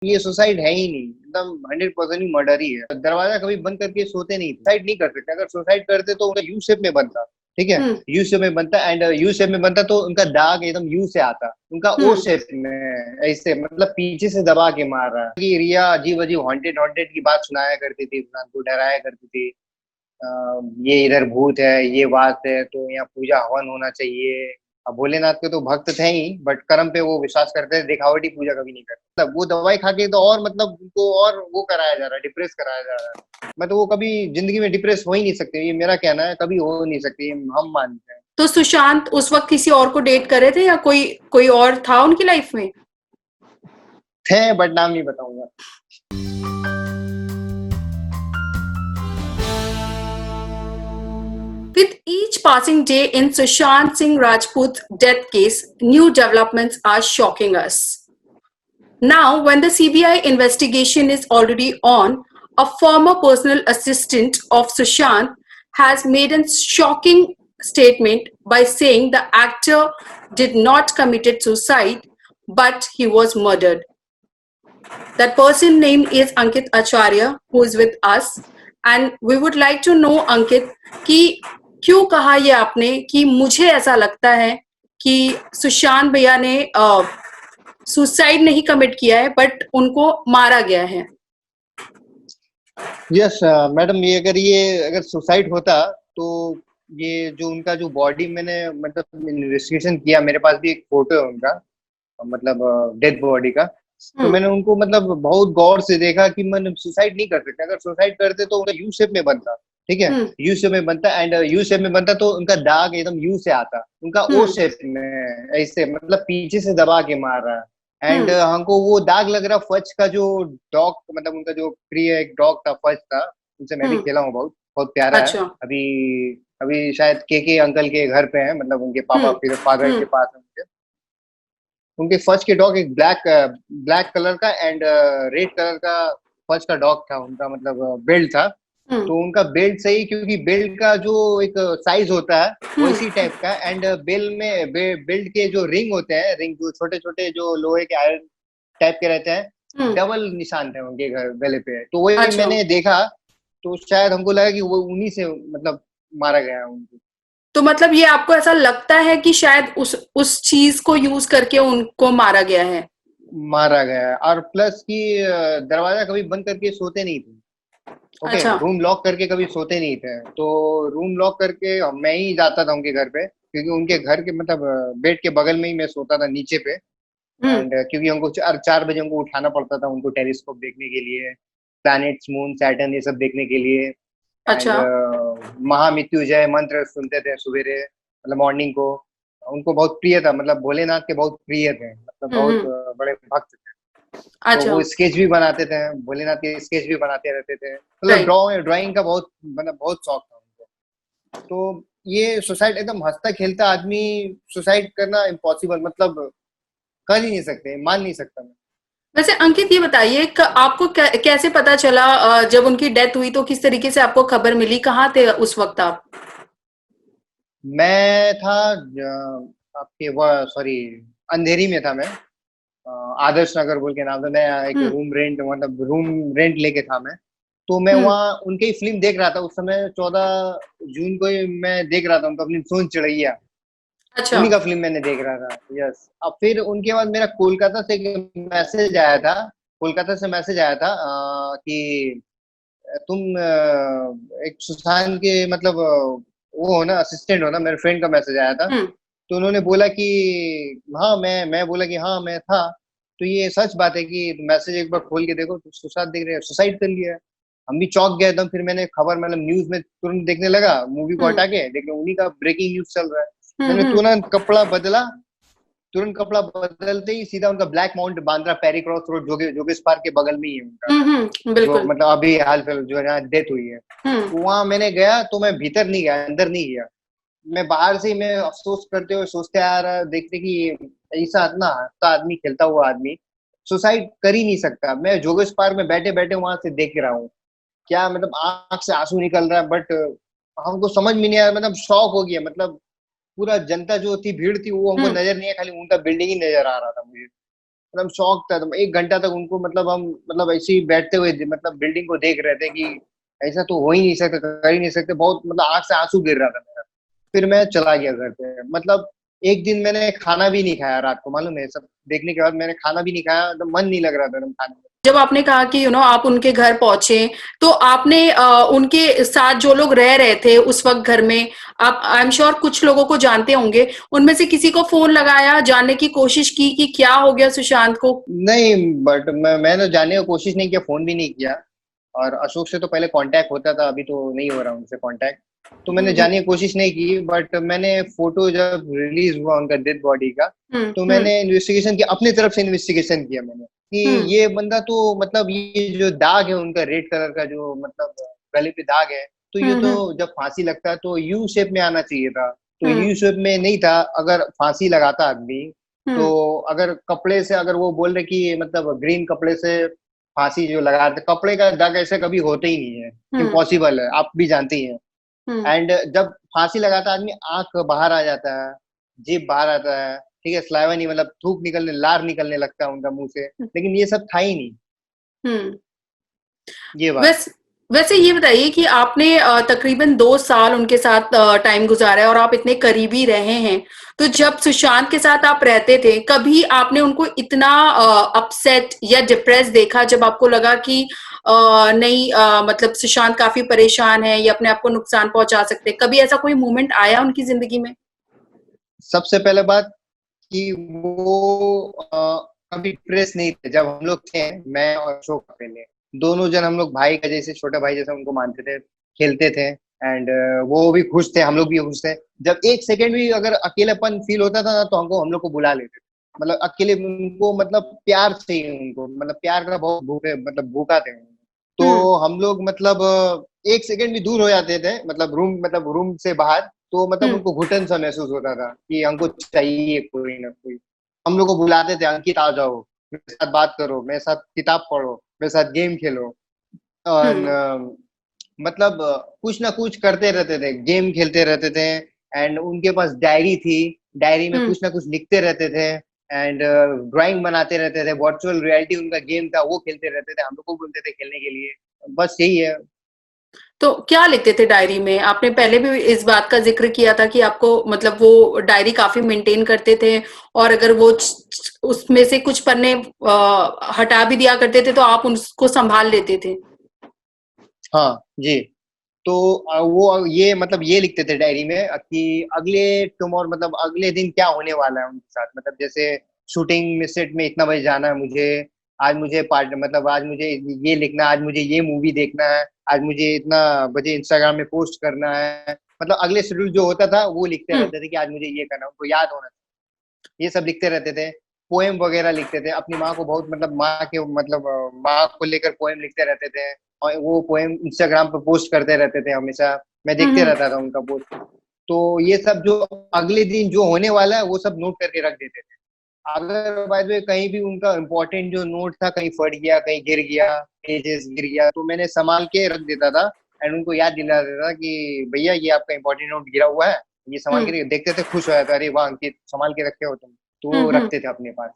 ये सुसाइड है ही नहीं, एकदम 100% ही मर्डर ही है। दरवाजा कभी बंद करके सोते नहीं, सुसाइड नहीं कर सकते। अगर सुसाइड करते तो उनका यू शेप में बनता, ठीक है, हम्म। यू शेप में बनता, एंड यू शेप में बनता तो उनका दाग एकदम यू से आता, उनका ओ हम्म। शेप में ऐसे, मतलब पीछे से दबा के मार रहा है। कि रिया अजीब अजीब हॉन्टेड हॉन्टेड की बात सुनाया करती थी, इंसान को डराया करती थी। ये इधर भूत है, ये बात है, तो यहाँ पूजा हवन होना चाहिए। अब भोलेनाथ के तो भक्त थे ही, बट कर्म पे वो विश्वास करते हैं, दिखावटी पूजा कभी नहीं करते। मतलब वो दवाई खा के तो और मतलब उनको और वो कराया जा रहा है, डिप्रेस कराया जा रहा है। मतलब वो कभी जिंदगी में डिप्रेस हो ही नहीं सकते, ये मेरा कहना है, कभी हो नहीं सकते, ये हम मानते हैं। तो सुशांत उस वक्त किसी और को डेट कर रहे थे या कोई कोई और था उनकी लाइफ में? थे, बट नाम नहीं बताऊंगा। With each passing day in Sushant Singh Rajput's death case, new developments are shocking us. Now, when the CBI investigation is already on, a former personal assistant of Sushant has made a shocking statement by saying the actor did not commit suicide, but he was murdered. That person name is Ankit Acharya, who is with us, and we would like to know, Ankit, कि क्यों कहा ये आपने कि मुझे ऐसा लगता है कि सुशांत भैया ने सुसाइड नहीं कमिट किया है बट उनको मारा गया है। यस मैडम, ये अगर सुसाइड होता तो ये जो उनका जो बॉडी मैंने मतलब इन्वेस्टिगेशन किया, मेरे पास भी एक फोटो है उनका, मतलब डेड बॉडी का। तो हम्म। मैंने उनको मतलब बहुत गौर से देखा कि मैंने सुसाइड नहीं कर सकते। अगर सुसाइड करते तो उनका यू शेप में बनता, ठीक है, हम्म। यू शेप में बनता, एंड यू शेप में बनता तो उनका दाग एकदम यू से आता, उनका ओ हम्म। शेप में ऐसे, मतलब पीछे से दबा के मार रहा है। एंड हम्म। हमको वो दाग लग रहा फज का, जो डॉग, मतलब उनका जो प्रिय एक डॉग था, फज था, उनसे मैं भी हम्म। खेला हूँ, बहुत बहुत प्यारा है। अच्छा। अभी अभी शायद के अंकल के घर पे है, मतलब उनके पापा हम्म। फिर फादर के हम्म। पास है उनके। उनके फर्स्ट के डॉग एक ब्लैक ब्लैक कलर का एंड रेड कलर का फर्स्ट का डॉग था उनका, मतलब बेल्ट था। हम्म। तो उनका बेल्ट सही, क्योंकि बेल्ट का जो एक साइज होता है हम्म। वैसी टाइप का, एंड बेल्ट के जो रिंग होते हैं, रिंग जो छोटे छोटे जो लोहे के आयरन टाइप के रहते हैं, हम्म। डबल निशान थे उनके घर गले पे। तो वही अच्छा। मैंने देखा, तो शायद हमको लगा कि वो उन्हीं से मतलब मारा गया है उनको। तो मतलब ये आपको ऐसा लगता है कि शायद उस चीज को यूज करके उनको मारा गया है? मारा गया है, और प्लस कि दरवाजा कभी बंद करके सोते नहीं थे। ओके, अच्छा। रूम लॉक करके कभी सोते नहीं थे। तो रूम लॉक करके मैं ही जाता था उनके घर पे, क्योंकि उनके घर के मतलब बेड के बगल में ही मैं सोता था, नीचे पे। हम्म। एंड क्योंकि हमको 4 बजे हमको उठाना पड़ता था उनको, टेलीस्कोप देखने के लिए, प्लैनेट्स, मून, सैटर्न, ये सब देखने के लिए। एंड अच्छा। महामृत्युंजय मंत्र सुनते थे सवेरे, मतलब मॉर्निंग को। उनको बहुत प्रिय था, मतलब भोलेनाथ के बहुत प्रिय थे, मतलब बहुत हम्म। बड़े भक्त थे। तो अच्छा। वो स्केच भी बनाते थे, भोलेनाथ के स्केच भी बनाते रहते थे, मतलब राइट। ड्राइंग का बहुत, मतलब बहुत शौक था उनको। तो ये सुसाइड, एकदम हंसता खेलता आदमी सुसाइड करना इम्पॉसिबल, मतलब कर ही नहीं सकते, मान नहीं सकता मैं। वैसे अंकित ये बताइए आपको कैसे पता चला जब उनकी डेथ हुई तो किस तरीके से आपको खबर मिली? कहाँ थे उस वक्त आप? मैं था आपके वो, सॉरी, अंधेरी में था मैं। आदर्श नगर बोल के नाम था। मैं एक हम्म। रूम रेंट, मतलब रूम रेंट लेके था मैं। तो मैं हम्म। वहाँ उनकी ही फिल्म देख रहा था उस समय, 14 जून को ही मैं देख रहा था उनका फिल्म सोन चिड़ैया। अच्छा। उन्हीं का फिल्म मैंने देख रहा था, यस। अब फिर उनके बाद मेरा कोलकाता से एक मैसेज आया था, कोलकाता से मैसेज आया था कि तुम एक सुशांत के मतलब वो हो ना, असिस्टेंट हो ना। मेरे फ्रेंड का मैसेज आया था। हम्म। तो उन्होंने बोला कि हाँ, मैं बोला कि हाँ मैं था। तो ये सच बात है कि मैसेज एक बार खोल के देखो तो सुशांत देख रहे हैं सुसाइड कर लिया है। हम भी चौंक गए एकदम। फिर मैंने खबर, मतलब न्यूज में तुरंत देखने लगा, मूवी को हम्म। हटा के देखने, उन्हीं का ब्रेकिंग न्यूज चल रहा है। हम्म। मैंने हम्म। तुरंत कपड़ा बदला, तुरंत कपड़ा बदलते ही सीधा उनका Black Mount Bandra Perry Cross Road, Joggers Park के बगल में ही है उनका घर, जो बिल्कुल। मतलब अभी हाल फिलहाल जो है यहाँ डेथ हुई है। हम्म। तो वहां मैंने गया, तो मैं भीतर नहीं गया, अंदर नहीं गया। मैं बाहर से ही मैं अफसोस करते हुए सोचते आ रहा, देखते कि ऐसा इतना हंसता आदमी, खेलता हुआ आदमी सुसाइड कर ही नहीं सकता। मैं जोगेश पार्क में बैठे बैठे वहां से देख रहा हूँ, क्या मतलब आंख से आंसू निकल रहा है। बट हमको समझ में नहीं आया, मतलब शॉक हो गया। मतलब पूरा जनता जो थी, भीड़ थी, वो हमको हम्म। नजर नहीं है, खाली उनका बिल्डिंग ही नजर आ रहा था मुझे। मतलब शौक था। तो 1 घंटा तक उनको मतलब हम मतलब ऐसे ही बैठते हुए मतलब बिल्डिंग को देख रहे थे कि ऐसा तो हो ही नहीं सकता, कर ही नहीं सकते। बहुत मतलब आंख से आंसू गिर रहा था मेरा। फिर मैं चला गया घर पे। मतलब एक दिन मैंने खाना भी नहीं खाया रात को, मालूम है? सब देखने के बाद मैंने खाना भी नहीं खाया, तो मन नहीं लग रहा था एकदम खाने में। जब आपने कहा कि आप उनके घर पहुंचे, तो आपने उनके साथ जो लोग रह रहे थे उस वक्त घर में, आप आई एम श्योर कुछ लोगों को जानते होंगे, उनमें से किसी को फोन लगाया, जानने की कोशिश की कि क्या हो गया सुशांत को? नहीं, बट मैंने जानने की कोशिश नहीं किया, फोन भी नहीं किया। और अशोक से तो पहले कांटेक्ट होता था, अभी तो नहीं हो रहा उनसे कांटेक्ट। तो मैंने हम्म जानने की कोशिश नहीं की। बट मैंने फोटो जब रिलीज हुआ उनका डेड बॉडी का, हम्म तो हम्म मैंने इन्वेस्टिगेशन किया, अपनी तरफ से इन्वेस्टिगेशन किया मैंने कि हम्म ये बंदा तो मतलब ये जो दाग है उनका रेड कलर का, जो मतलब गले पे दाग है, तो ये हम्म तो हम्म जब फांसी लगता है तो यू शेप में आना चाहिए था। तो हम्म यू शेप में नहीं था। अगर फांसी लगाता आदमी, तो हम्म अगर कपड़े से, अगर वो बोल रहे कि मतलब ग्रीन कपड़े से फांसी जो लगाते, कपड़े का दाग ऐसे कभी होते ही नहीं है, हम्म इम्पॉसिबल है, आप भी जानती हैं। हम्म एंड जब फांसी लगाता आदमी, आंख बाहर आ जाता है, जीभ बाहर आता है, ठीक है, सलाइवा नहीं, मतलब थूक निकलने, लार निकलने लगता है उनका मुंह से। लेकिन ये सब था ही नहीं, हम्म। ये बात। वैसे वैसे ये बताइए कि आपने तकरीबन 2 साल उनके साथ टाइम गुजारा है और आप इतने करीबी रहे हैं, तो जब सुशांत के साथ आप रहते थे, कभी आपने उनको इतना अपसेट या डिप्रेस देखा, जब आपको लगा कि नहीं, मतलब सुशांत काफी परेशान है, या अपने आप को नुकसान पहुंचा सकते हैं? कभी ऐसा कोई मोमेंट आया उनकी जिंदगी में? सबसे पहले बात कि वो कभी डिप्रेस नहीं थे। जब हम लोग थे, मैं और अशोक पहले, दोनों जन हम लोग भाई का जैसे, छोटा भाई जैसे उनको मानते थे, खेलते थे। एंड वो भी खुश थे, हम लोग भी खुश थे। जब एक सेकंड भी अगर अकेलापन फील होता था ना, तो हमको, हम लोग को बुला लेते थे। मतलब अकेले उनको मतलब प्यार चाहिए उनको, मतलब प्यार का बहुत भूखे, मतलब भूखा थे। तो हम्म हम लोग मतलब एक सेकंड भी दूर हो जाते थे, मतलब रूम से बाहर, तो मतलब हम्म उनको घुटन सा महसूस होता था कि हमको चाहिए कोई ना कोई। हम लोग को बुलाते थे, अंकित आ जाओ, मेरे साथ बात करो, मेरे साथ किताब पढ़ो, मेरे साथ गेम खेलो। और हम्म मतलब कुछ ना कुछ करते रहते थे, गेम खेलते रहते थे। एंड उनके पास डायरी थी, डायरी में हम्म। कुछ ना कुछ लिखते रहते थे। एंड ड्राइंग बनाते रहते थे। वर्चुअल रियलिटी उनका गेम था, वो खेलते रहते थे, हम लोग को बोलते थे खेलने के लिए। बस यही है। तो क्या लिखते थे डायरी में? आपने पहले भी इस बात का जिक्र किया था कि आपको मतलब वो डायरी काफी मेंटेन करते थे, और अगर वो उसमें से कुछ पन्ने हटा भी दिया करते थे तो आप उसको संभाल लेते थे। हाँ जी। तो वो ये मतलब ये लिखते थे डायरी में कि अगले टुमारो, मतलब अगले दिन क्या होने वाला है उनके साथ। मतलब जैसे शूटिंग में, सेट में इतना बजे जाना है मुझे, आज मुझे पार्ट, मतलब आज मुझे ये लिखना है, आज मुझे ये मूवी देखना है, आज मुझे इतना बजे इंस्टाग्राम में पोस्ट करना है। मतलब अगले शेड्यूल जो होता था वो लिखते हम्म रहते थे कि आज मुझे ये करना है, उनको याद होना चाहिए। ये सब लिखते रहते थे। पोएम वगैरह लिखते थे अपनी माँ को बहुत, मतलब माँ के, मतलब माँ को लेकर पोएम लिखते रहते थे। और वो पोएम इंस्टाग्राम पे पोस्ट करते रहते थे हमेशा। मैं देखते हम्म। रहता था उनका पोस्ट। तो ये सब जो अगले दिन जो होने वाला है वो सब नोट करके रख देते थे। अगर बाय द वे कहीं भी उनका इम्पोर्टेंट जो नोट था कहीं फट गया, कहीं गिर गया, पेजेस गिर गया, तो मैंने संभाल के रख देता था। एंड उनको याद दिला देता था कि भैया ये आपका इम्पोर्टेंट नोट गिरा हुआ है, ये संभाल हम्म के देखते थे, खुश हो जाता, अरे वाह अंकित संभाल के रखे हो तुम। तो वो हम्म। रखते थे अपने पास।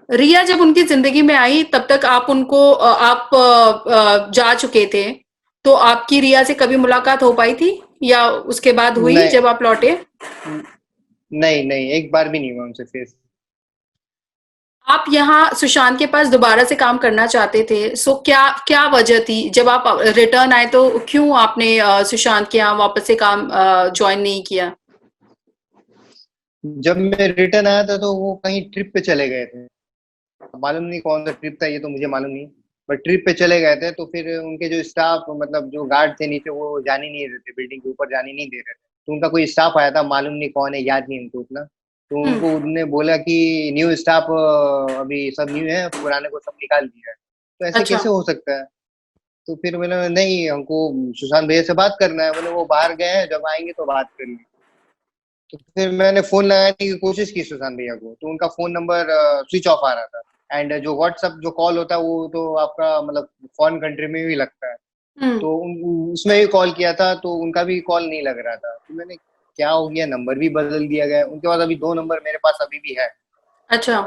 रिया जब उनकी जिंदगी में आई, तब तक आप उनको जा चुके थे, तो आपकी रिया से कभी मुलाकात हो पाई थी, या उसके बाद हुई नहीं, जब आप लौटे? नहीं नहीं, एक बार भी नहीं हुआ उनसे फेस। आप यहाँ सुशांत के पास दोबारा से काम करना चाहते थे, सो क्या क्या वजह थी? जब आप रिटर्न आए तो क्यों आपने सुशांत के यहाँ वापस से काम ज्वाइन नहीं किया? जब मैं रिटर्न आया था तो वो कहीं ट्रिप पे चले गए थे। मालूम नहीं कौन सा ट्रिप था, ये तो मुझे मालूम नहीं। बट ट्रिप पे चले गए थे, तो फिर उनके जो स्टाफ, मतलब जो गार्ड थे नीचे, वो जाने नहीं देते, बिल्डिंग के ऊपर जाने नहीं दे रहे थे। तो उनका कोई स्टाफ आया था, मालूम नहीं कौन है, याद नहीं उनको उतना। तो हम्म। उनको उनने बोला कि न्यू स्टाफ, अभी सब न्यू है, पुराने को सब निकाल दिया है। तो ऐसे अच्छा। कैसे हो सकता है? तो फिर मैंने, नहीं हमको सुशांत भैया से बात करना है, बोले वो बाहर गए हैं, जब आएंगे तो बात कर लेंगे। तो फिर मैंने फोन लगाने की कोशिश की सुशांत भैया को, तो उनका फोन नंबर स्विच ऑफ आ रहा था। एंड जो व्हाट्सअप जो कॉल होता है वो तो आपका मतलब फॉरेन कंट्री में भी लगता है। हम्म। तो उसमें भी कॉल किया था, तो उनका भी कॉल नहीं लग रहा था। तो मैंने, क्या हो गया, नंबर भी बदल दिया गया। उनके पास अभी 2 नंबर मेरे पास अभी भी है। अच्छा।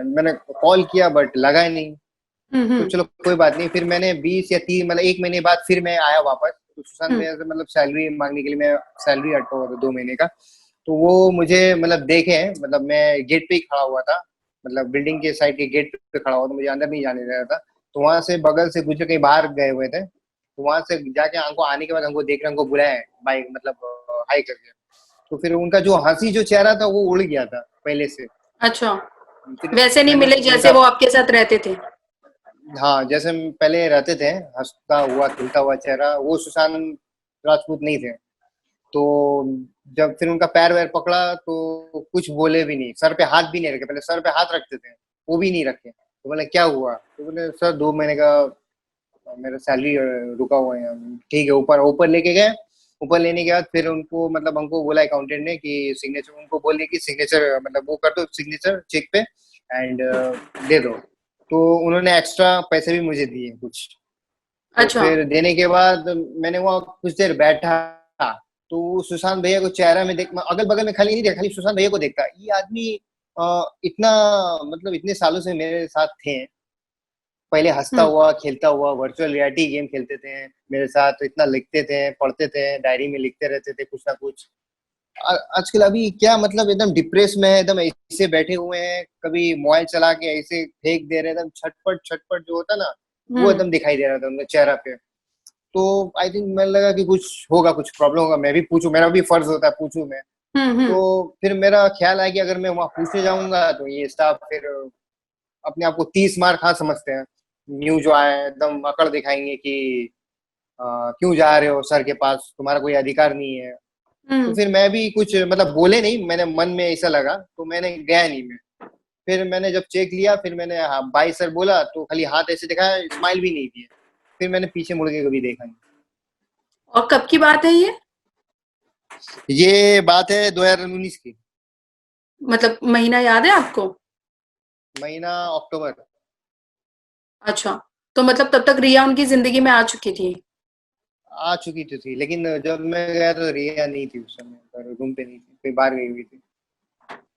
मैंने कॉल किया बट लगा ही नहीं। तो हम्म। चलो कोई बात नहीं, फिर मैंने 20 या 30 मतलब 1 महीने बाद फिर मैं आया वापस, तो सुशांत हम्म। भैया से मतलब सैलरी मांगने के लिए। मैं सैलरी अटका हुआ था 2 महीने का। तो वो मुझे मतलब देखे, मतलब मैं गेट पे ही खड़ा हुआ था, मतलब बिल्डिंग के साइड के गेट पे खड़ा हुआ था, मुझे अंदर नहीं जाने दे रहा था। तो वहां से बगल से गुजर कहीं बाहर गए हुए थे, तो वहां से जाके हमको आने के बाद हमको देख रहे, हमको बुलाया बाइक मतलब हाई करके। तो फिर उनका जो हंसी जो चेहरा था वो उड़ गया था पहले से। अच्छा, फिर वैसे नहीं मैंने मिले जैसे उनका, वो आपके साथ रहते थे। हाँ जैसे हम पहले रहते थे, हंसता हुआ खिलता हुआ चेहरा, वो सुशांत राजपूत नहीं थे। तो जब फिर उनका पैर वैर पकड़ा तो कुछ बोले भी नहीं, सर पे हाथ भी नहीं रखे, पहले सर पे हाथ रखते थे, वो भी नहीं रखे। तो बोले क्या हुआ, तो बोले सर 2 महीने का मेरा सैलरी रुका हुआ है। ठीक है, ऊपर ऊपर लेके गए। ऊपर लेने के बाद फिर उनको मतलब हमको बोला अकाउंटेंट ने कि सिग्नेचर, उनको बोल दिया कि सिग्नेचर मतलब वो कर दो सिग्नेचर चेक पे एंड दे दो। तो उन्होंने एक्स्ट्रा पैसे भी मुझे दिए कुछ। तो अच्छा। फिर देने के बाद मैंने वहाँ कुछ देर बैठा। तो सुशांत भैया को चेहरा में देख, अगल बगल में खाली नहीं देखा, खाली सुशांत भैया को देखता, ये आदमी इतना मतलब इतने सालों से मेरे साथ थे, पहले हंसता हम्म। हुआ खेलता हुआ वर्चुअल रियलिटी गेम खेलते थे मेरे साथ, इतना लिखते थे पढ़ते थे, डायरी में लिखते रहते थे कुछ ना कुछ। आजकल अभी क्या मतलब एकदम डिप्रेस में है, एकदम ऐसे बैठे हुए हैं, कभी मोबाइल चला के ऐसे फेंक दे रहे, एकदम छटपट छटपट जो होता ना, वो हम्म। एकदम दिखाई दे रहा था उनके चेहरा पे। तो आई थिंक मैंने लगा कि कुछ होगा, कुछ प्रॉब्लम होगा, मैं भी पूछूं, मेरा भी फर्ज होता है पूछूं मैं। तो हम्म। फिर मेरा ख्याल आया कि अगर मैं वहां पूछने जाऊंगा तो ये स्टाफ फिर अपने आप को 30 मार खा समझते हैं, न्यू जो आए हैं, एकदम अकड़ दिखाएंगे कि क्यों जा रहे हो सर के पास, तुम्हारा कोई अधिकार नहीं है। तो हम्म। फिर मैं भी कुछ मतलब बोले नहीं, मैंने मन में ऐसा लगा तो मैंने गया नहीं मैं। फिर मैंने जब चेक लिया, फिर मैंने हाँ भाई सर बोला तो खाली हाथ ऐसे दिखाया, स्माइल भी नहीं दिया। फिर मैंने पीछे मुड़ के कभी देखा नहीं। और कब की बात है ये? ये बात है 2019 की। मतलब महीना याद है आपको? महीना अक्टूबर। अच्छा, तो मतलब तब तक रिया उनकी जिंदगी में आ चुकी थी। आ चुकी तो थी, लेकिन जब मैं गया तो रिया नहीं थी उस समय पर, रूम पे नहीं थी, कहीं बाहर गई हुई थी।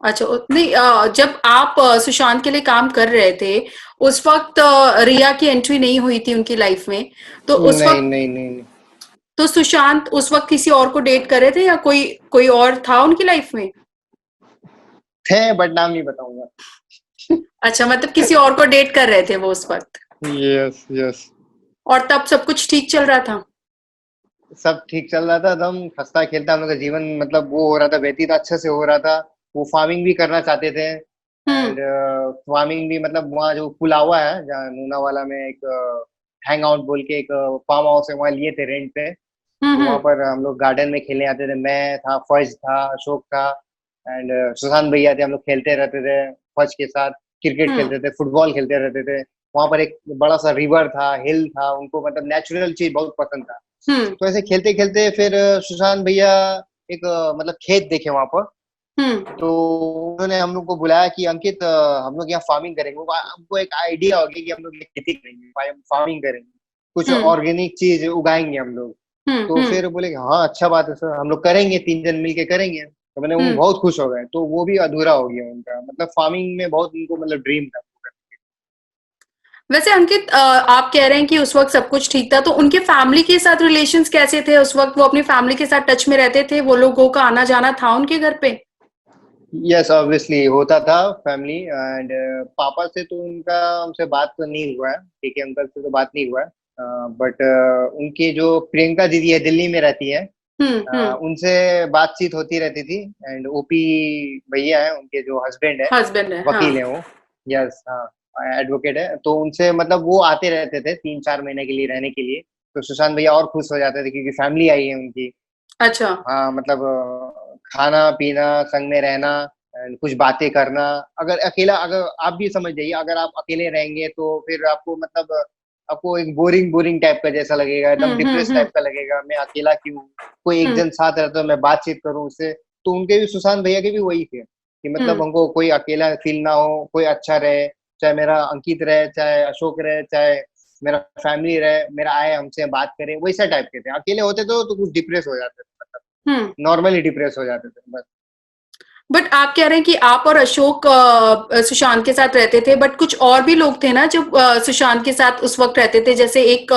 अच्छा, नहीं, जब आप सुशांत के लिए काम कर रहे थे, उस वक्त रिया की एंट्री नहीं हुई थी उनकी लाइफ में। तो उस नहीं वक्त नहीं नहीं नहीं। तो सुशांत उस वक्त किसी और को डेट कर रहे थे या कोई कोई और था उनकी लाइफ में? थे बट नाम नहीं बताऊंगा। अच्छा, मतलब किसी और को डेट कर रहे थे वो उस वक्त। Yes yes. और तब सब कुछ ठीक चल रहा था। सब ठीक चल रहा था, एकदम हंसता खेलता हम लोग का जीवन मतलब वो हो रहा था, व्यतीत अच्छे से हो रहा था। वो फार्मिंग भी करना चाहते थे हम्म। एंड फार्मिंग भी मतलब वहाँ जो पुलावा है जहाँ नूनावाला में एक हैंग आउट बोल के एक फार्म हाउस है, वहाँ लिए थे रेंट पे। तो वहाँ हम्म। पर हम लोग गार्डन में खेलने आते थे, मैं था, फर्ज था, अशोक था एंड सुशांत भैया थे। हम लोग खेलते रहते थे फर्ज के साथ, क्रिकेट हम्म। खेलते थे, फुटबॉल खेलते रहते थे। वहां पर एक बड़ा सा रिवर था, हिल था, उनको मतलब नेचुरल चीज बहुत पसंद था। हम्म। तो ऐसे खेलते खेलते फिर सुशांत भैया एक मतलब खेत देखे वहां पर। हम्म। तो उन्होंने हम लोग को बुलाया कि अंकित हम लोग यहाँ फार्मिंग करेंगे। हमको एक आइडिया हो गया कि हम लोग ये खेती करेंगे, फार्मिंग करेंगे, कुछ हम्म। ऑर्गेनिक चीज उगाएंगे हम लोग। तो हम्म। फिर बोले कि हाँ अच्छा बात है सर, हम लोग करेंगे, 3 जन मिलके करेंगे। तो मैंने वो हम्म। बहुत खुश हो गए, तो वो भी अधूरा हो गया उनका, मतलब फार्मिंग में बहुत उनको मतलब ड्रीम था। वैसे अंकित, आप कह रहे हैं कि उस वक्त सब कुछ ठीक था, तो उनके फैमिली के साथ रिलेशंस कैसे थे उस वक्त? वो अपनी फैमिली के साथ टच में रहते थे? वो लोगों का आना जाना था उनके घर पे? यस ऑब्वियसली होता था फैमिली एंड पापा से तो उनका हमसे बात तो नहीं हुआ है, ठीक है, अंकल से तो बात नहीं हुआ है। बट उनकी जो प्रियंका दीदी है दिल्ली में रहती है, हम्म। उनसे बातचीत होती रहती थी। एंड ओपी भैया है उनके जो हस्बैंड है, हस्बैंड है, हाँ। वकील है वो। यस हाँ, एडवोकेट है। तो उनसे मतलब वो आते रहते थे 3-4 महीने के लिए रहने के लिए। तो सुशांत भैया और खुश हो जाते थे क्योंकि फैमिली आई है उनकी। अच्छा। हाँ मतलब खाना पीना संग में रहना and कुछ बातें करना। अगर अकेला, अगर आप भी समझ जाइए, अगर आप अकेले रहेंगे तो फिर आपको मतलब आपको एक बोरिंग बोरिंग टाइप का जैसा लगेगा, एकदम डिप्रेस हम्म। टाइप का लगेगा, मैं अकेला क्यों हूँ, कोई एक हम्म। जन साथ रहता तो मैं बातचीत करूँ उससे। तो उनके भी, सुशांत भैया के भी वही थे कि मतलब हम्म। हमको कोई अकेला फील ना हो, कोई अच्छा रहे, चाहे मेरा अंकित रहे, चाहे अशोक रहे, चाहे मेरा फैमिली रहे, मेरा आए हमसे बात करे, वैसा टाइप के थे। अकेले होते तो कुछ डिप्रेस हो जाते थे, मतलब हम्म। नॉर्मली डिप्रेस हो जाते थे बस। बट आप कह रहे हैं कि आप और अशोक सुशांत के साथ रहते थे, बट कुछ और भी लोग थे ना जो सुशांत के साथ उस वक्त रहते थे, जैसे एक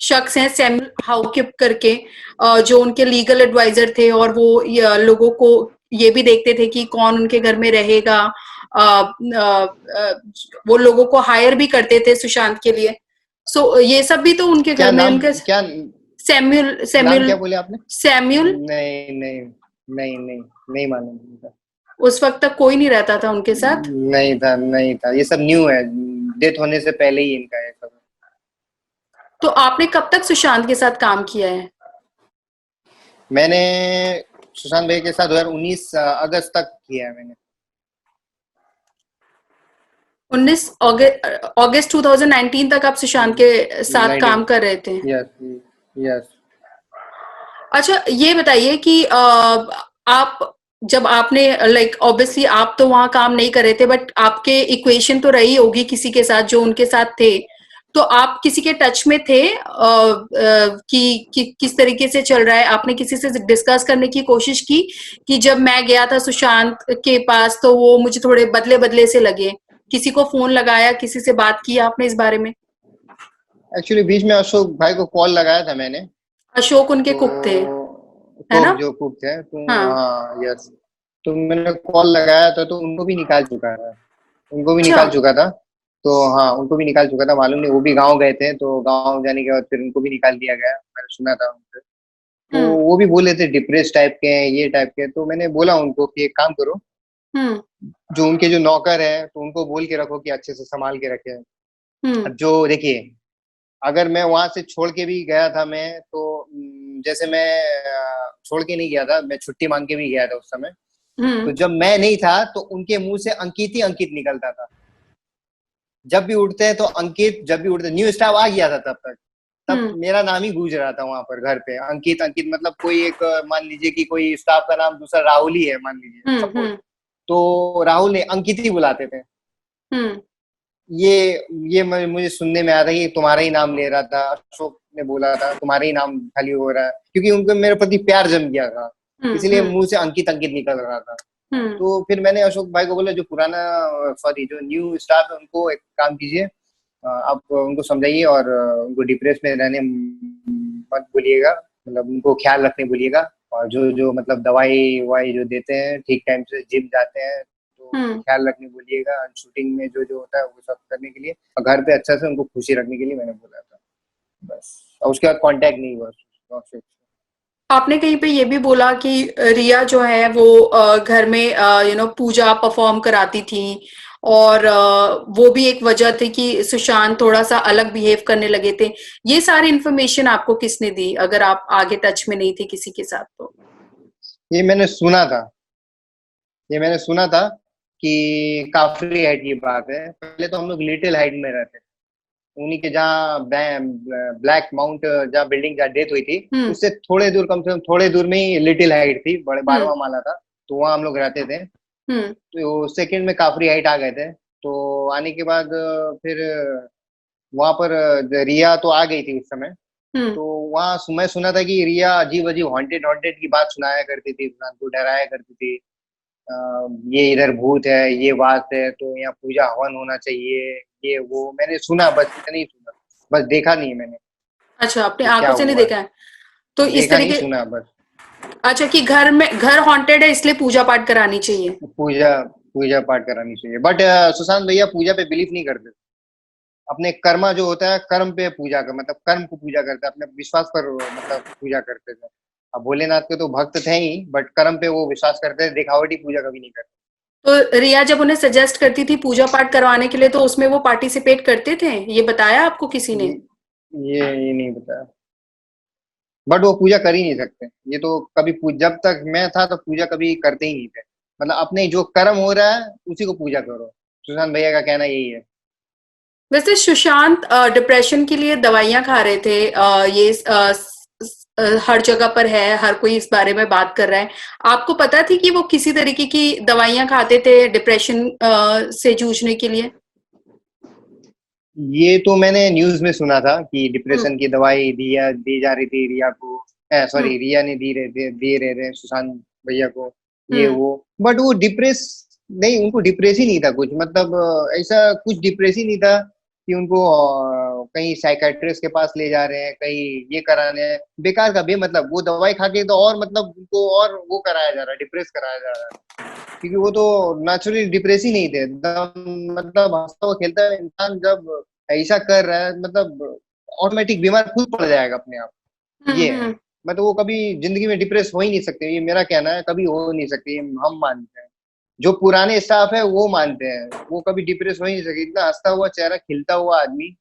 शख्स है सैमुअल हाउकिप करके, जो उनके लीगल एडवाइजर थे, और वो लोगों को ये भी देखते थे कि कौन उनके घर में रहेगा। अ, वो लोगों को हायर भी करते थे सुशांत के लिए। सो ये सब भी तो उनके क्या घर में नाम, उनके क्या सैम्यूल नाम सैम्यूल क्या बोले आपने? सैम्यूल नहीं नहीं, नहीं नहीं मालूम मुझे। उस वक्त तक कोई नहीं रहता था उनके साथ। नहीं था, नहीं था, ये सब न्यू है, डेथ होने से पहले ही इनका है सब। तो आपने कब तक सुशांत के साथ काम किया है? मैंने सुशांत भाई के साथ 2019 अगस्त तक किया है मैंने। 19 अगस्त 2019 तक आप सुशांत के साथ 19, काम कर रहे थे। Yes, yes. अच्छा, ये बताइए कि आप जब आपने लाइक ऑब्वियसली आप तो वहां काम नहीं कर रहे थे, बट आपके इक्वेशन तो रही होगी किसी के साथ जो उनके साथ थे। तो आप किसी के टच में थे कि किस तरीके से चल रहा है? आपने किसी से डिस्कस करने की कोशिश की कि जब मैं गया था सुशांत के पास तो वो मुझे थोड़े बदले बदले से लगे? किसी को फोन लगाया, किसी से बात की आपने इस बारे में? एक्चुअली बीच में अशोक भाई को कॉल लगाया था मैंने। अशोक उनके तो कुक थे, है ना? कोक, जो कुक थे, तो हाँ। हाँ, यस। तो मैंने कॉल लगाया था, तो उनको भी निकाल चुका था, उनको भी अच्छा। निकाल चुका था। तो हाँ, उनको भी निकाल चुका था, मालूम नहीं, वो भी गांव गए थे, तो गांव जाने के बाद फिर उनको भी निकाल दिया गया, मैंने सुना था उनसे। तो हम्म। वो भी बोले थे डिप्रेस टाइप के हैं, ये टाइप के, तो मैंने बोला उनको कि एक काम करो, हम्म। जो उनके जो नौकर है तो उनको बोल के रखो कि अच्छे से संभाल के रखे। हम्म। अब जो देखिए, अगर मैं वहां से छोड़ के भी गया था मैं, तो जैसे मैं छोड़ के नहीं गया था, मैं छुट्टी मांग के भी गया था उस समय। तो हम्म। जब मैं नहीं था तो उनके मुंह से अंकित ही अंकित निकलता था। जब भी उठते हैं तो अंकित, जब भी उठते, न्यू स्टाफ आ गया था तब तक, तब हम्म। मेरा नाम ही गूंज रहा था वहां पर घर पे, अंकित अंकित, मतलब कोई एक मान लीजिए कि कोई स्टाफ का नाम दूसरा राहुल ही है, मान लीजिए हम्म। सपोज, तो राहुल ने अंकित ही बुलाते थे। हम्म। ये मुझे सुनने में आ रहा है कि तुम्हारा ही नाम ले रहा था, अशोक ने बोला था तुम्हारा ही नाम खाली हो रहा है, क्योंकि उनको मेरे प्रति प्यार जम गया था, हम्म। इसलिए हम्म। मुंह से अंकित अंकित निकल रहा था। हम्म। तो फिर मैंने अशोक भाई को बोला, जो पुराना, सॉरी, जो न्यू स्टाफ है उनको एक काम कीजिए, आप उनको समझाइए, और उनको डिप्रेस में रहने मत बोलिएगा, मतलब उनको ख्याल रखने बोलिएगा, और जो जो मतलब दवाई ववाई जो देते हैं ठीक टाइम से, जिम जाते हैं तो उनको हम्म। ख्याल रखने बोलिएगा, शूटिंग में जो जो होता है वो सब करने के लिए, और घर पे अच्छा से उनको खुशी रखने के लिए मैंने बोला था, बस। और उसके बाद कांटेक्ट नहीं हुआ उससे। आपने कहीं पे ये भी बोला कि रिया जो है वो घर में पूजा परफॉर्म कराती थी, और वो भी एक वजह थी कि सुशांत थोड़ा सा अलग बिहेव करने लगे थे। ये सारी इन्फॉर्मेशन आपको किसने दी, अगर आप आगे टच में नहीं थे किसी के साथ तो? ये मैंने सुना था, ये मैंने सुना था कि काफरी हाइट की बात है, पहले तो हम लोग लिटिल हाइट में रहते थे, उन्हीं के जहाँ ब्लैक माउंट, जहाँ बिल्डिंग, जहाँ डेथ हुई थी, हम्म। उससे थोड़े दूर, कम से कम थोड़े दूर में ही लिटिल हाइट थी, बड़े हम्म। 12वां माला था, तो वहाँ हम लोग रहते थे। हम्म। तो सेकंड में काफरी हाइट आ गए थे, तो आने के बाद फिर वहां पर रिया तो आ गई थी उस समय। हम्म। तो वहाँ मैं सुना था कि रिया अजीब अजीब हॉन्टेड हॉन्टेड की बात सुनाया करती थी, को डराया करती थी। ये इधर भूत है, ये बात है, तो यहाँ पूजा हवन होना चाहिए, ये वो मैंने सुना, बस इतना ही सुना, बस देखा नहीं मैंने अच्छा, अपने कि क्या आंखों से नहीं हुआ है। देखा है? तो इस देखा नहीं, तरीके, सुना बस। अच्छा, कि घर हॉन्टेड है इसलिए पूजा पाठ करानी चाहिए। पूजा पूजा पाठ करानी चाहिए, बट सुशांत भैया पूजा पे बिलीव नहीं करते, अपने कर्मा जो होता है, कर्म पे पूजा कर, मतलब कर्म को पूजा करते हैं, अपने विश्वास पर मतलब पूजा करते थे। अब भोलेनाथ के तो भक्त थे ही, बट कर्म पे वो विश्वास करते थे, दिखावटी पूजा कभी नहीं करते। तो रिया जब उन्हें सजेस्ट करती थी पूजा पाठ करवाने के लिए, तो उसमें वो पार्टिसिपेट करते थे? ये बताया आपको किसी ने? ये ये नहीं बताया, बट वो पूजा कर ही नहीं सकते, ये तो कभी जब तक मैं था तो पूजा कभी करते ही नहीं थे, मतलब अपने जो कर्म हो रहा है उसी को पूजा करो, सुशांत भैया का कहना यही है। वैसे सुशांत डिप्रेशन के लिए दवाइयां खा रहे थे, ये हर जगह पर है, हर कोई इस बारे में बात कर रहा है। आपको पता थी कि वो किसी तरीके की दवाइयां खाते थे डिप्रेशन से जूझने के लिए? ये तो मैंने न्यूज में सुना था कि हम्म। डिप्रेशन की दवाई दी जा रही थी रिया को, हम्म। सॉरी, रिया ने दी रहे थे सुशांत भैया को। ये वो, बट वो डिप्रेस नहीं, उनको डिप्रेस ही नहीं था कुछ, मतलब ऐसा कुछ डिप्रेस ही नहीं था कि उनको कहीं साइकेट्रिस्ट के पास ले जा रहे हैं, कहीं ये करा रहे हैं, बेकार का मतलब वो दवाई खा के तो और मतलब उनको और वो कराया जा रहा है, डिप्रेस कराया जा रहा है, क्योंकि वो तो नेचुरली डिप्रेस ही नहीं थे एकदम, मतलब हंसता हुआ खेलता है इंसान जब ऐसा कर रहा है, मतलब ऑटोमेटिक बीमार खुद पड़ जाएगा अपने आप। ये है, हम्म। मतलब वो कभी जिंदगी में डिप्रेस हो ही नहीं सकते, ये मेरा कहना है, कभी हो नहीं सकते, ये हम मानते हैं, जो पुराने स्टाफ है वो मानते हैं, वो कभी डिप्रेस हो ही नहीं सकते, इतना हंसता हुआ चेहरा, खिलता हुआ आदमी,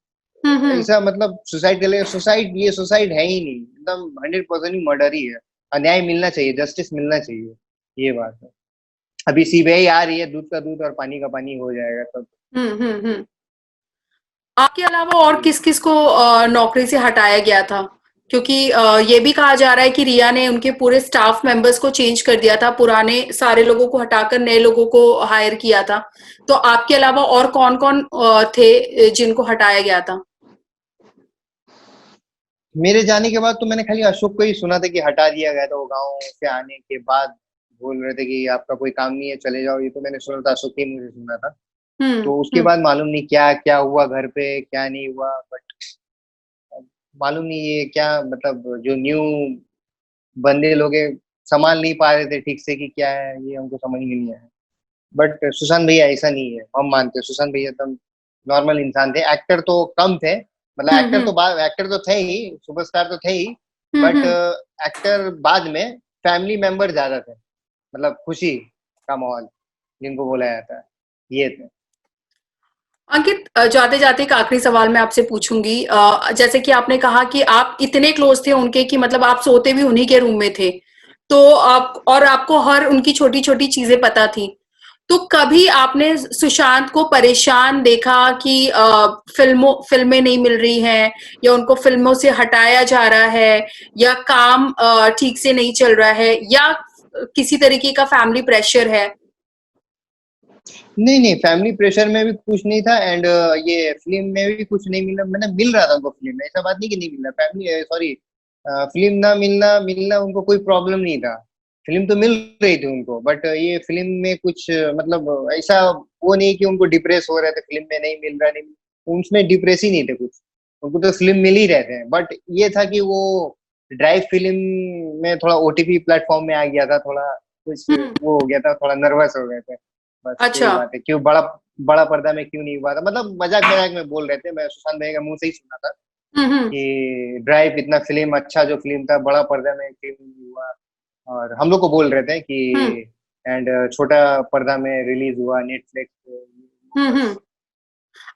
हम्म। ऐसा मतलब सुसाइड के लिए, सुसाइड ये सुसाइड है ही नहीं, एकदम 100% ही मर्डर ही है। अन्याय मिलना चाहिए, जस्टिस मिलना चाहिए, ये बात है। अभी सीबीआई आ रही है, दूध का दूध और पानी का पानी हो जाएगा सब। हम्म। आपके अलावा और किस किस को नौकरी से हटाया गया था? क्योंकि ये भी कहा जा रहा है कि रिया ने उनके पूरे स्टाफ मेंबर्स को चेंज कर दिया था, पुराने सारे लोगों को हटाकर नए लोगों को हायर किया था। तो आपके अलावा और कौन-कौन थे जिनको हटाया गया था? मेरे जाने के बाद तो मैंने खाली अशोक को ही सुना था कि हटा दिया गया था, वो गाँव से आने के बाद बोल रहे थे कि आपका कोई काम नहीं है, चले जाओ, ये तो मैंने सुना था, अशोक ही मुझे सुना था। हुँ, तो उसके हुँ, बाद मालूम नहीं क्या क्या हुआ घर पे, क्या नहीं हुआ, बट मालूम नहीं ये क्या, मतलब जो न्यू बंदे लोग हैं, संभाल नहीं पा रहे थे ठीक से कि क्या है, ये हमको समझ में नहीं आया। बट सुशांत भैया ऐसा नहीं है, हम मानते हैं सुशांत भैया एकदम नॉर्मल इंसान थे, एक्टर तो कम थे, मतलब हुँ, हुँ, एक्टर तो थे ही, सुपरस्टार तो थे ही, हुँ, बट हुँ। एक्टर बाद में फैमिली मेंबर ज्यादा थे, मतलब खुशी का माहौल जिनको बोला जाता है, ये थे। अंकित, जाते-जाते एक आखिरी सवाल मैं आपसे पूछूँगी। जैसे कि आपने कहा कि आप इतने क्लोज़ थे उनके कि मतलब आप सोते भी उन्हीं के रूम में थे। तो आप और आपको हर उनकी छोटी-छोटी चीज़ें पता थी। तो कभी आपने सुशांत को परेशान देखा कि फ़िल्में नहीं मिल रही हैं या उनको फ़िल्मों से हटाया जा रहा है या काम ठीक से नहीं चल रहा है या किसी तरीके का फैमिली प्रेशर है? नहीं नहीं, फैमिली प्रेशर में भी कुछ नहीं था, एंड ये फिल्म में भी कुछ नहीं मिला, मैंने मिल रहा था उनको फिल्म में, ऐसा बात नहीं कि नहीं मिल रहा, फैमिली सॉरी, फिल्म ना मिलना मिलना उनको कोई प्रॉब्लम नहीं था, फिल्म तो मिल रही थी उनको, बट ये फिल्म में कुछ मतलब ऐसा वो नहीं कि उनको डिप्रेस हो रहे थे, फिल्म में नहीं मिल रहा, नहीं, उसमें डिप्रेस ही नहीं थे कुछ, उनको तो फिल्म मिल ही रहे थे, बट ये था कि वो ड्राइव फिल्म में थोड़ा ओटीपी प्लेटफॉर्म में आ गया था, थोड़ा कुछ हुँ, वो हो गया था, थोड़ा नर्वस हो गए थे, बस अच्छा। यही बात है, क्यों बड़ा बड़ा पर्दा में क्यों नहीं हुआ था, मतलब मजाक मजाक में बोल रहे थे, मैं सुशांत भाई का मुंह से ही सुना था हुँ, हुँ। कि ड्राइव इतना फिल्म अच्छा जो फिल्म था, बड़ा पर्दा में क्यों नहीं हुआ, और हम लोग को बोल रहे थे कि हुँ, एंड छोटा पर्दा में रिलीज हुआ नेटफ्लिक्स पे, हुँ, बस हुँ।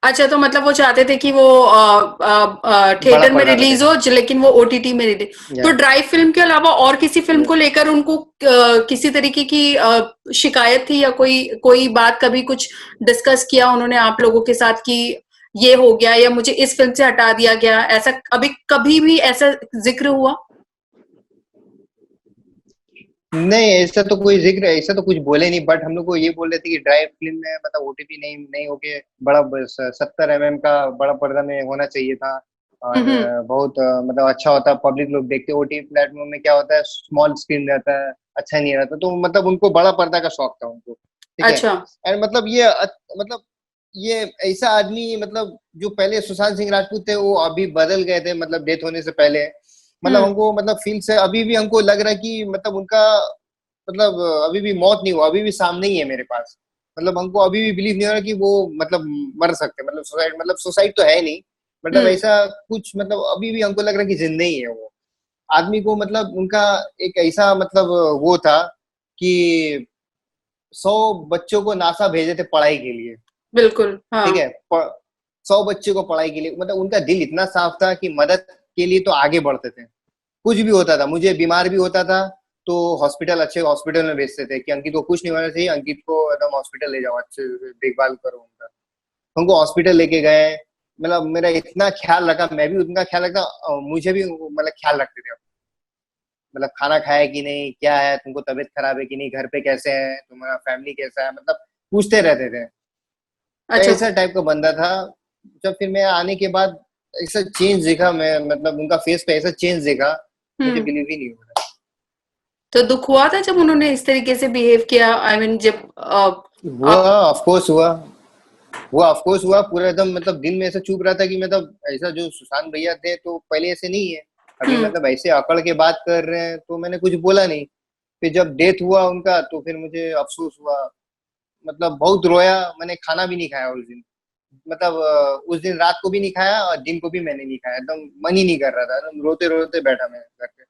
अच्छा, तो मतलब वो चाहते थे कि वो बड़ा थिएटर में पर्दा पे रिलीज हो देखा। लेकिन वो ओटीटी में रिलीज। तो या ड्राइव फिल्म के अलावा और किसी फिल्म को यस, लेकर उनको किसी तरीके की शिकायत थी या कोई कोई बात कभी कुछ डिस्कस किया उन्होंने आप लोगों के साथ कि ये हो गया या मुझे इस फिल्म से हटा दिया गया, ऐसा अभी कभी भी ऐसा जिक्र हुआ? नहीं ऐसा तो कोई जिक्र, ऐसा तो कुछ बोले नहीं, बट हम लोग को ये बोल रहे थे कि ड्राइव फिल्म में मतलब ओटीटी नहीं नहीं होके बड़ा 70 mm का बड़ा पर्दा में होना चाहिए था, और हम्म। बहुत मतलब अच्छा होता, पब्लिक लोग देखते, ओटीटी प्लेटफॉर्म में क्या होता है, स्मॉल स्क्रीन रहता है, अच्छा नहीं रहता, तो मतलब उनको बड़ा पर्दा का शौक था उनको, ठीक है। अच्छा। एंड मतलब ये मतलब ये ऐसा आदमी, मतलब जो पहले सुशांत सिंह राजपूत थे वो अभी बदल गए थे, मतलब डेथ होने से पहले, मतलब हम्म। हमको मतलब फील से अभी भी हमको लग रहा है कि मतलब उनका मतलब अभी भी मौत नहीं हुआ, अभी भी सामने ही है मेरे पास, मतलब हमको अभी भी बिलीव नहीं हो रहा कि वो मतलब मर सकते, मतलब सुसाइड तो है नहीं, मतलब हम्म। ऐसा कुछ, मतलब अभी भी हमको लग रहा है कि जिंदा ही है वो आदमी को, मतलब उनका एक ऐसा मतलब वो था कि 100 बच्चों को नासा भेजे थे पढ़ाई के लिए, बिल्कुल, ठीक हाँ। है, 100 बच्चे को पढ़ाई के लिए, मतलब उनका दिल इतना साफ था कि मदद के लिए तो आगे बढ़ते थे, कुछ भी होता था, मुझे बीमार भी होता था तो हॉस्पिटल, अच्छे हॉस्पिटल में भेजते थे कि अंकित को कुछ नहीं होना चाहिए, अंकित को एकदम हॉस्पिटल ले जाओ, अच्छे से देखभाल करो उनका, उनको हॉस्पिटल लेके गए, मतलब मेरा इतना ख्याल रखा, मैं भी उनका ख्याल रखता, मुझे भी मतलब ख्याल रखते थे, मतलब खाना खाया कि नहीं, क्या है, तुमको तबीयत खराब है कि नहीं, घर पे कैसे है, तुम्हारा फैमिली कैसा है, मतलब पूछते रहते थे, अच्छा। ऐसा टाइप का बंदा था। जब फिर मैं आने के बाद ऐसा चेंज देखा, मैं मतलब उनका फेस पे ऐसा चेंज देखा, मुझे हम्म। बिलीव ही नहीं हो रहा। तो दुख हुआ था जब उन्होंने इस तरीके से बिहेव किया? आई मीन जब हुआ, आप ऑफ कोर्स हुआ। वो ऑफ कोर्स हुआ, पूरा एकदम मतलब दिन में ऐसा चुप रहा था कि मतलब ऐसा जो सुशांत भैया थे तो पहले ऐसे नहीं है। अभी हम्म। मतलब ऐसे अकड़ के बात कर रहे हैं तो मैंने कुछ बोला नहीं। फिर जब डेथ हुआ उनका तो फिर मुझे अफसोस हुआ। मतलब बहुत रोया, मैंने खाना भी नहीं खाया उस दिन। मतलब उस दिन रात को भी नहीं खाया और दिन को भी मैंने नहीं खाया, एकदम मन ही नहीं कर रहा था, एकदम रोते रोते बैठा मैं घर पे।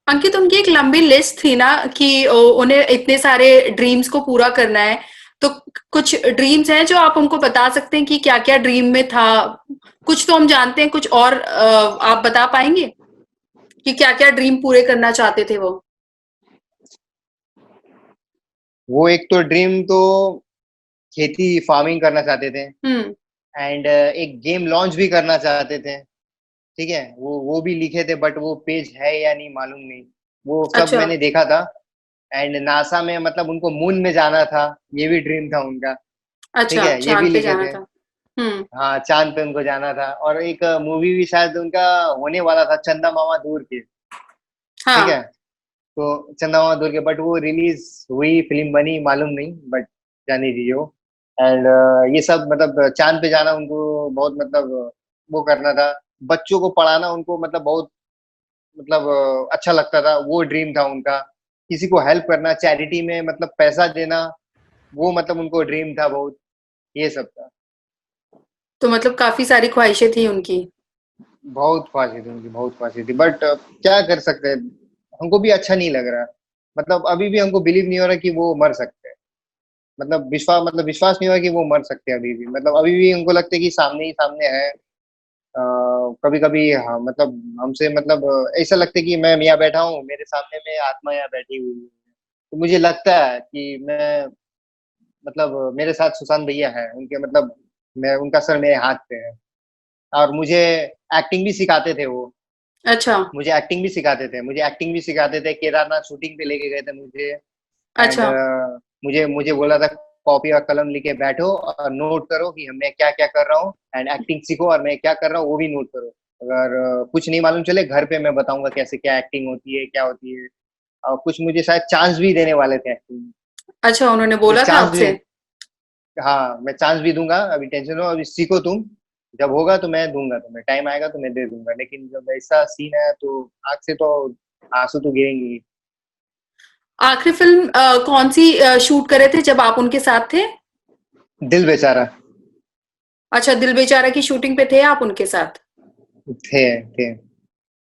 अंकित, उनकी एक लंबी लिस्ट थी ना कि उन्हें इतने सारे ड्रीम्स को पूरा करना है। तो कुछ ड्रीम्स हैं जो आप हमको बता सकते हैं कि क्या क्या ड्रीम में था? कुछ तो हम जानते हैं, कुछ और आप बता पाएंगे कि क्या क्या ड्रीम पूरे करना चाहते थे वो? वो एक तो ड्रीम तो खेती फार्मिंग करना चाहते थे। हम्म। एंड एक गेम लॉन्च भी करना चाहते थे। ठीक है, वो भी लिखे थे, बट वो पेज है या नहीं मालूम नहीं। वो सब अच्छा। मैंने देखा था। एंड नासा में मतलब उनको मून में जाना था, ये भी ड्रीम था उनका। ठीक अच्छा, है, ये भी चांद पे लिखे जाना थे। था। हम्म। हाँ, चांद पे उनको जाना था, और एक मूवी भी शायद उनका होने वाला था, चंदा मामा दूर के। ठीक है, हाँ। तो चंदा मामा दूर के, बट वो रिलीज हुई, फिल्म बनी मालूम नहीं, बट जाने दीजिए वो। एंड ये सब मतलब चांद पे जाना उनको बहुत मतलब वो करना था। बच्चों को पढ़ाना उनको मतलब बहुत मतलब अच्छा लगता था, वो ड्रीम था उनका। किसी को हेल्प करना, चैरिटी में मतलब पैसा देना, वो मतलब उनको ड्रीम था बहुत। ये सब था। तो मतलब काफी सारी ख्वाहिशें थी उनकी। बहुत ख्वाहिश थी उनकी, बहुत ख्वाहिश थी, बट क्या कर सकते हैं। हमको भी अच्छा नहीं लग रहा। मतलब अभी भी हमको बिलीव नहीं हो रहा कि वो मर सकते हैं। मतलब विश्वास नहीं हो रहा कि वो मर सकते हैं अभी भी। मतलब अभी भी हमको लगता है कि सामने ही सामने है। कभी कभी हाँ मतलब हमसे मतलब ऐसा लगता है कि मैं यहाँ बैठा हूँ, मेरे सामने में आत्मा यहाँ बैठी हुई है। तो मुझे लगता है कि मैं मतलब मेरे साथ सुशांत भैया है उनके, मतलब मैं उनका सर मेरे हाथ पे है। और मुझे एक्टिंग भी सिखाते थे वो। अच्छा। मुझे एक्टिंग भी सिखाते थे, केदारनाथ शूटिंग पे लेके गए थे मुझे। एंड अच्छा। मुझे मुझे बोला था कॉपी और कलम लेके बैठो और नोट करो कि मैं क्या क्या कर रहा हूँ, एंड एक्टिंग सीखो, और मैं क्या कर रहा हूँ वो भी नोट करो। अगर कुछ नहीं मालूम चले, घर पे मैं बताऊंगा कैसे क्या एक्टिंग होती है, क्या होती है। और कुछ मुझे शायद चांस भी देने वाले थे एक्टिंग में। अच्छा, उन्होंने तो बोला था चांस भी, आपसे? हाँ मैं चांस भी दूंगा, अभी टेंशन लो, अभी सीखो तुम। जब होगा तो मैं दूंगा तुम्हें, टाइम आएगा तो मैं दे दूंगा, लेकिन जब ऐसा सीन है तो आंख से तो आंसू तो गिरेंगे ही। आखिरी फिल्म कौन सी शूट करे थे जब आप उनके साथ थे? दिल बेचारा। अच्छा, दिल बेचारा की शूटिंग पे थे आप उनके साथ? थे थे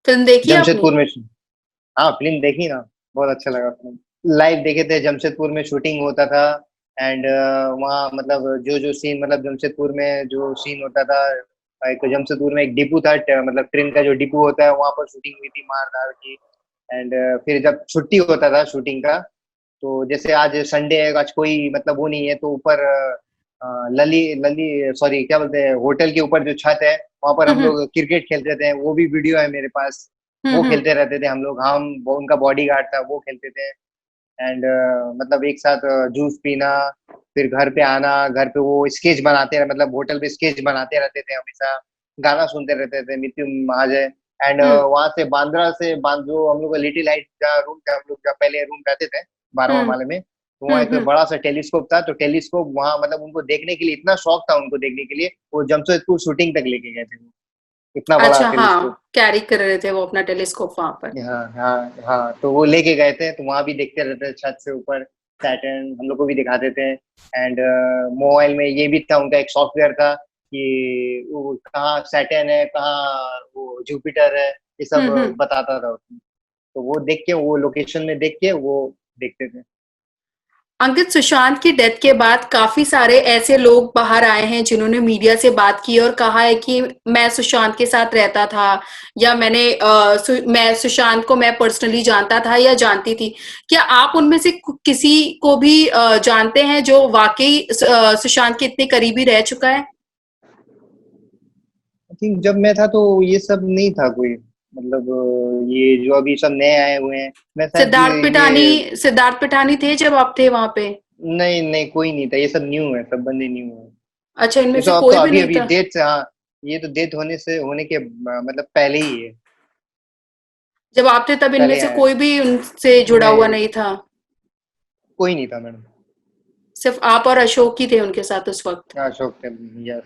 फिल्म देखी आपने? जमशेदपुर में। हाँ, फिल्म देखी ना, बहुत अच्छा लगा फिल्म। लाइव देखे थे, जमशेदपुर में शूटिंग होता था। एंड वहाँ मतलब जो जो सीन, मतलब जमशेदपुर में जो सीन होता था, एक जमशेदपुर में एक डिपो था, मतलब ट्रेन का जो डिपो होता है, वहां पर शूटिंग हुई थी मार धाड़ की। एंड फिर जब छुट्टी होता था शूटिंग का, तो जैसे आज संडे है, आज कोई मतलब वो नहीं है, तो ऊपर लली लली सॉरी क्या बोलते हैं, होटल के ऊपर जो छत है, वहां पर हम हम्म। लोग क्रिकेट खेलते थे, वो भी वीडियो है मेरे पास। वो हम्म। खेलते रहते थे हम लोग, वो उनका बॉडी गार्ड था, वो खेलते थे। एंड मतलब एक साथ जूस पीना, फिर घर पे आना, घर पे वो स्केच बनाते रहे, मतलब होटल पे स्केच बनाते रहते थे हमेशा। गाना सुनते रहते थे नित्य महाजय। एंड हम्म। वहां से बांद्रा से जो हम लोग का लिटिल हाइट का रूम था, हम लोग का पहले रूम रहते थे 12वां हम्म। माले में, तो वहाँ एक हम्म। बड़ा सा टेलीस्कोप था। तो टेलीस्कोप वहाँ मतलब उनको देखने के लिए, इतना शौक था उनको देखने के लिए, वो जमशेदपुर शूटिंग तक लेके गए थे वो, इतना बड़ा अच्छा, टेलीस्कोप। हाँ, कैरी कर रहे थे वो अपना टेलीस्कोप वहां पर। हाँ हाँ हाँ, तो वो लेके गए थे, तो वहां भी देखते रहते थे छत से ऊपर। सैटर्न हम लोग को भी दिखाते थे। एंड मोबाइल में ये भी था, उनका एक सॉफ्टवेयर था कि वो कहाँ सैटर्न है, कहाँ वो जुपिटर है, ये सब हम्म। बताता था उसमें। तो वो देख के, वो लोकेशन में देख के वो देखते थे। अंकित, सुशांत की डेथ के बाद काफी सारे ऐसे लोग बाहर आए हैं जिन्होंने मीडिया से बात की और कहा है कि मैं सुशांत के साथ रहता था, या मैं सुशांत को मैं पर्सनली जानता था या जानती थी। क्या आप उनमें से किसी को भी जानते हैं जो वाकई सुशांत के इतने करीबी रह चुका है? आई थिंक जब मैं था तो ये सब नहीं था कोई, मतलब ये जो अभी सब नए आए हुए हैं, मैं शायद ये सिद्धार्थ पिठानी थे जब आप थे वहां पे? नहीं नहीं, कोई नहीं था, ये सब न्यू है, सब बंदे न्यू है। अच्छा, इनमें ये से तो अब तो कोई भी अभी नहीं अभी था? डेट, हाँ, ये तो डेट होने के मतलब पहले ही है। जब आपने तब इनमें चले से आए। कोई भी उनसे जुड़ा हुआ नहीं, नहीं था? कोई नहीं था मैडम। सिर्फ आप और अशोक ही थे उनके साथ उस वक्त? अशोक थे। यस।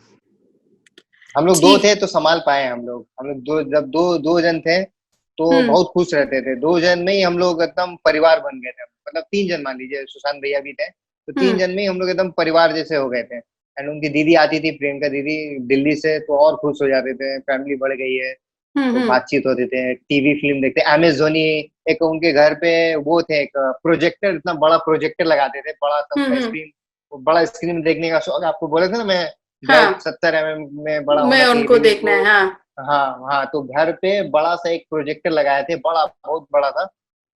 हम लोग दो ठीक। थे तो संभाल पाए हम लोग दो, जब दो जन थे तो हम्म। बहुत खुश रहते थे। दो जन में ही हम लोग एकदम परिवार बन गए थे। मतलब तीन जन मान लीजिए, सुशांत भैया भी थे, तो तीन हम्म। जन में ही हम लोग एकदम परिवार जैसे हो गए थे। एंड उनकी दीदी आती थी, प्रियंका दीदी, दिल्ली से, तो और खुश हो जाते थे, फैमिली बढ़ गई है। तो हम्म। बातचीत होते थे, टीवी फिल्म देखते, एम एस धोनी। एक उनके घर पे वो थे, एक प्रोजेक्टर, इतना बड़ा प्रोजेक्टर लगाते थे, बड़ा सा हम्म। उनका स्क्रीन। बड़ा स्क्रीन देखने का शौक, आपको बोले थे ना मैं, डेढ़ हाँ, 70 में बड़ा मैं होना चाहिए उनको टीवी देखना वो। है, हाँ। हाँ हाँ, तो घर पे बड़ा सा एक प्रोजेक्टर लगाए थे, बड़ा, बहुत बड़ा था।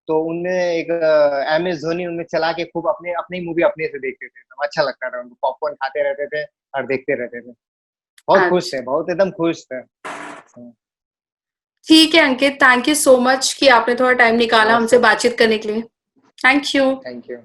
तो उनने एक एम एस धोनी उनमें चला के खूब अपने अपनी मूवी अपने से देखते थे, तो अच्छा लगता था उनको, पॉपकॉर्न खाते रहते थे और देखते रहते थे। बहुत खुश थे, अच्छा। बहुत एकदम खुश थे। ठीक है अंकित, थैंक यू सो मच कि आपने थोड़ा टाइम निकाला यस हमसे मैम। बातचीत करने के लिए। Thank you. Thank you.